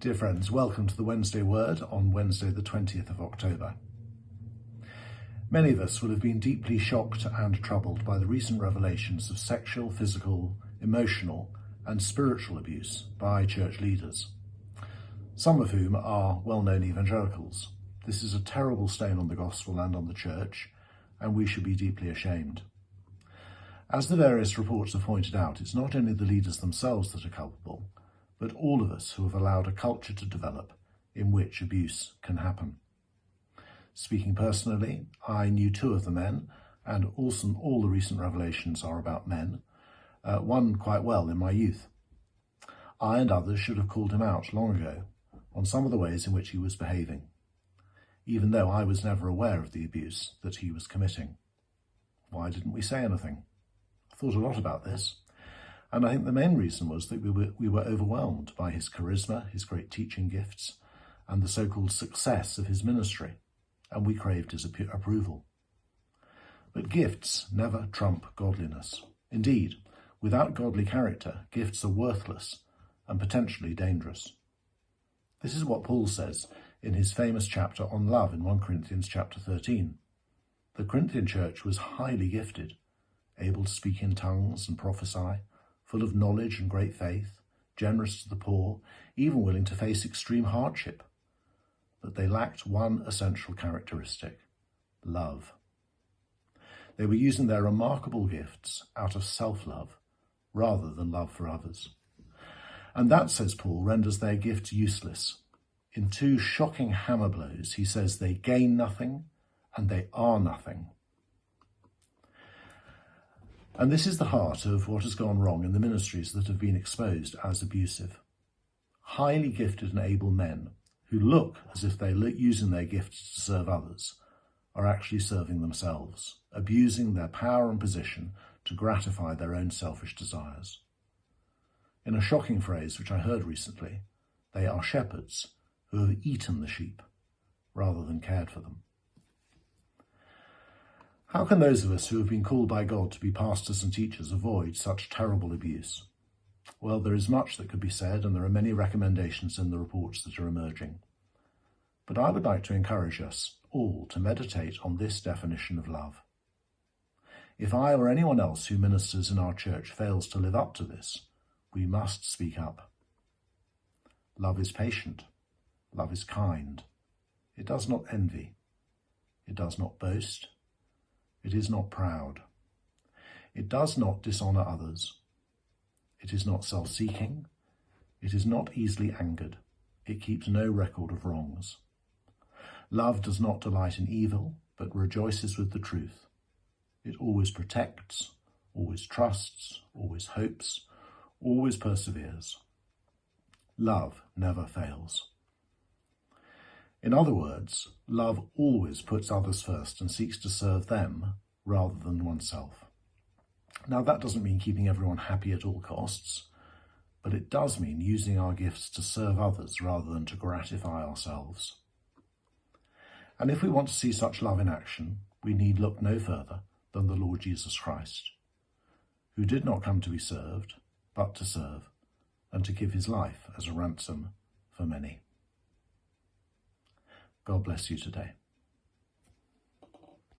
Dear friends, welcome to the Wednesday Word on Wednesday the 20th of October. Many of us will have been deeply shocked and troubled by the recent revelations of sexual, physical, emotional and spiritual abuse by church leaders, some of whom are well-known evangelicals. This is a terrible stain on the gospel and on the church, and we should be deeply ashamed. As the various reports have pointed out, it's not only the leaders themselves that are culpable, but all of us who have allowed a culture to develop in which abuse can happen. Speaking personally, I knew two of the men, and also all the recent revelations are about men, one quite well in my youth. I and others should have called him out long ago on some of the ways in which he was behaving, even though I was never aware of the abuse that he was committing. Why didn't we say anything? I thought a lot about this. And I think the main reason was that we were overwhelmed by his charisma, his great teaching gifts, and the so-called success of his ministry, and we craved his approval. But gifts never trump godliness. Indeed, without godly character, gifts are worthless and potentially dangerous. This is what Paul says in his famous chapter on love in 1 Corinthians chapter 13. The Corinthian church was highly gifted, able to speak in tongues and prophesy, full of knowledge and great faith, generous to the poor, even willing to face extreme hardship. But they lacked one essential characteristic: love. They were using their remarkable gifts out of self-love rather than love for others. And that, says Paul, renders their gifts useless. In two shocking hammer blows, he says they gain nothing and they are nothing. And this is the heart of what has gone wrong in the ministries that have been exposed as abusive. Highly gifted and able men who look as if they're using their gifts to serve others are actually serving themselves, abusing their power and position to gratify their own selfish desires. In a shocking phrase which I heard recently, they are shepherds who have eaten the sheep rather than cared for them. How can those of us who have been called by God to be pastors and teachers avoid such terrible abuse? Well, there is much that could be said, and there are many recommendations in the reports that are emerging. But I would like to encourage us all to meditate on this definition of love. If I or anyone else who ministers in our church fails to live up to this, we must speak up. Love is patient. Love is kind. It does not envy. It does not boast. It is not proud. It does not dishonour others. It is not self-seeking. It is not easily angered. It keeps no record of wrongs. Love does not delight in evil, but rejoices with the truth. It always protects, always trusts, always hopes, always perseveres. Love never fails. In other words, love always puts others first and seeks to serve them rather than oneself. Now, that doesn't mean keeping everyone happy at all costs, but it does mean using our gifts to serve others rather than to gratify ourselves. And if we want to see such love in action, we need look no further than the Lord Jesus Christ, who did not come to be served, but to serve, and to give his life as a ransom for many. God bless you today.